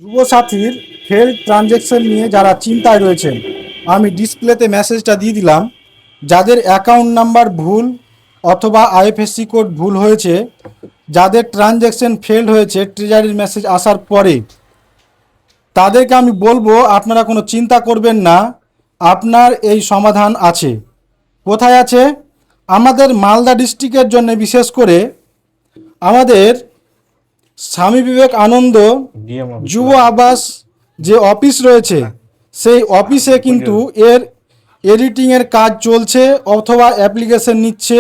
যুবসাথীর failed transaction নিয়ে যারা চিন্তায় রয়েছেন, আমি ডিসপ্লেতে মেসেজটা দিয়ে দিলাম। যাদের অ্যাকাউন্ট নাম্বার ভুল অথবা আইএফএসসি কোড ভুল হয়েছে, যাদের ট্রানজ্যাকশন ফেল্ড হয়েছে ট্রেজারির মেসেজ আসার পরে, তাদেরকে আমি বলবো আপনারা কোনো চিন্তা করবেন না, আপনার এই সমাধান আছে। কোথায় আছে? আমাদের মালদা ডিস্ট্রিক্টের জন্য বিশেষ করে আমাদের স্বামী বিবেকানন্দ যুব আবাস যে অফিস রয়েছে, সেই অফিসে কিন্তু এর এডিটিংয়ের কাজ চলছে অথবা অ্যাপ্লিকেশন নিচ্ছে।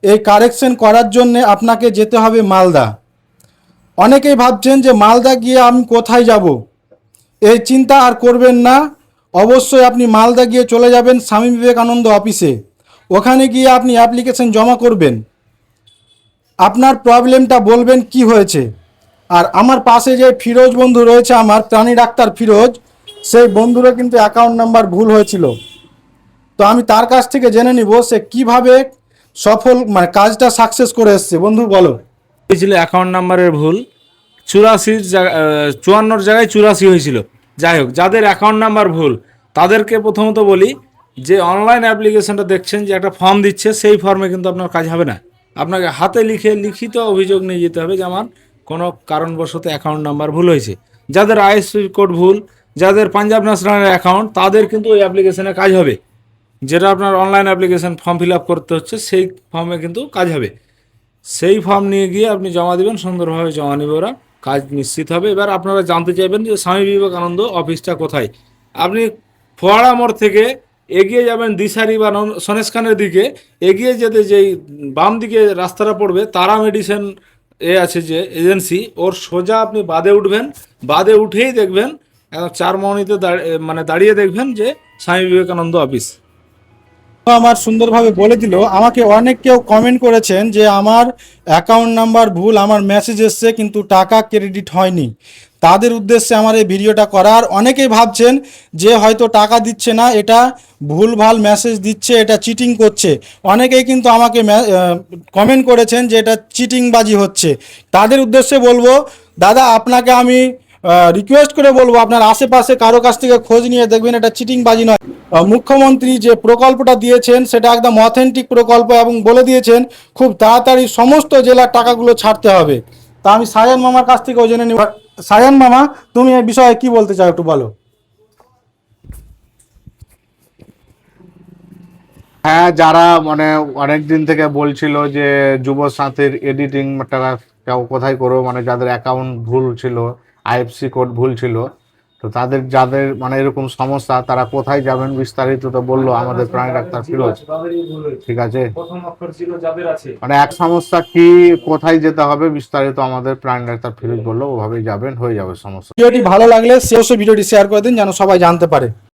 এই কারেকশন করার জন্যে আপনাকে যেতে হবে মালদা। অনেকেই ভাবছেন যে মালদা গিয়ে আমি কোথায় যাব, এই চিন্তা আর করবেন না। অবশ্যই আপনি মালদা গিয়ে চলে যাবেন স্বামী বিবেকানন্দ অফিসে। ওখানে গিয়ে আপনি অ্যাপ্লিকেশন জমা করবেন, আপনার প্রবলেমটা বলবেন কি হয়েছে। আর আমার পাশে যে ফিরোজ বন্ধু রয়েছে, আমার প্রাণী ডাক্তার ফিরোজ, সেই বন্ধুরও কিন্তু অ্যাকাউন্ট নাম্বার ভুল হয়েছিল। তো আমি তার কাছ থেকে জেনে নিব সে কিভাবে সফল কাজটা সাকসেস করে এসছে। বন্ধু বলো। হয়েছিল অ্যাকাউন্ট নাম্বারের ভুল, 84 54 জায়গায় 84 হয়েছিল। যাই হোক, যাদের অ্যাকাউন্ট নাম্বার ভুল তাদেরকে প্রথমত বলি যে অনলাইন অ্যাপ্লিকেশনটা দেখছেন যে একটা ফর্ম দিচ্ছে, সেই ফর্মে কিন্তু আপনার কাজ হবে না। আপনাকে হাতে লিখে লিখিত অভিযোগ নিয়ে যেতে হবে যে আমার কোনো কারণবশত অ্যাকাউন্ট নাম্বার ভুল হয়েছে। যাদের আইএফএসসি কোড ভুল, যাদের পাঞ্জাব ন্যাশনালের অ্যাকাউন্ট, তাদের কিন্তু ওই অ্যাপ্লিকেশনে কাজ হবে। যেটা আপনার online application form fill up করতে হচ্ছে, সেই ফর্মে কিন্তু কাজ হবে। সেই ফর্ম নিয়ে গিয়ে আপনি জমা দেবেন, সুন্দরভাবে জমা নেবে ওরা, কাজ নিশ্চিত হবে। এবার আপনারা জানতে চাইবেন যে স্বামী বিবেকানন্দ অফিসটা কোথায়। আপনি ফোয়ারা মোড় থেকে এগিয়ে যাবেন দিশারি বা সনেশখানের দিকে, এগিয়ে যেতে যেই বাম দিকে রাস্তাটা পড়বে, তারা মেডিসিন আছে যে এজেন্সি, ওর সোজা আপনি বাদে উঠবেন। বাদে উঠেই দেখবেন 4 মণিতে দাঁড়িয়ে দেখবেন যে স্বামী বিবেকানন্দ অফিস। আমার সুন্দরভাবে বলে দিল। আমাকে অনেক কেউ কমেন্ট করেছেন যে আমার অ্যাকাউন্ট নাম্বার ভুল, আমার মেসেজ এসছে কিন্তু টাকা ক্রেডিট হয়নি। তাদের উদ্দেশ্যে আমার এই ভিডিওটা করার। অনেকেই ভাবছেন যে হয়তো টাকা দিচ্ছে না, এটা ভুলভাল মেসেজ দিচ্ছে, এটা চিটিং করছে। অনেকেই কিন্তু আমাকে কমেন্ট করেছেন যে এটা চিটিংবাজি হচ্ছে। তাদের উদ্দেশ্যে বলবো, দাদা আপনাকে আমি রিকোয়েস্ট করে বলবো আপনার আশেপাশে কারো কাছ থেকে খোঁজ নিয়ে দেখবেন এটা চিটিংবাজি নয়। মুখ্যমন্ত্রী যে প্রকল্পটা দিয়েছেন সেটা একদম অথেন্টিক প্রকল্প এবং বলে দিয়েছেন খুব তাড়াতাড়ি সমস্ত জেলার টাকাগুলো ছাড়তে হবে। তা আমি সায়ান মামার কাছ থেকেও জেনে নিব। সায়ান মামা, তুমি এই বিষয়ে কি বলতে চাও একটু বলো। হ্যাঁ, যারা অনেক দিন থেকে বলছিল যে যুব সাথীর এডিটিংটা কোথায় করবো, যাদের অ্যাকাউন্ট ভুল ছিল, আইএফসি কোড ভুল ছিল, তো যাদের এরকম সমস্যা, তারা কোথায় যাবেন বিস্তারিত তো বললো আমাদের প্রাণী ডাক্তার ফিরোজ। ঠিক আছে, এক সমস্যা কি, কোথায় যেতে হবে বিস্তারিত আমাদের প্রাণী ডাক্তার ফিরোজ বললো, ওভাবেই যাবেন, হয়ে যাবে সমস্যা। ভিডিওটি ভালো লাগলে অবশ্যই ভিডিওটি শেয়ার করে দিন যেন সবাই জানতে পারে।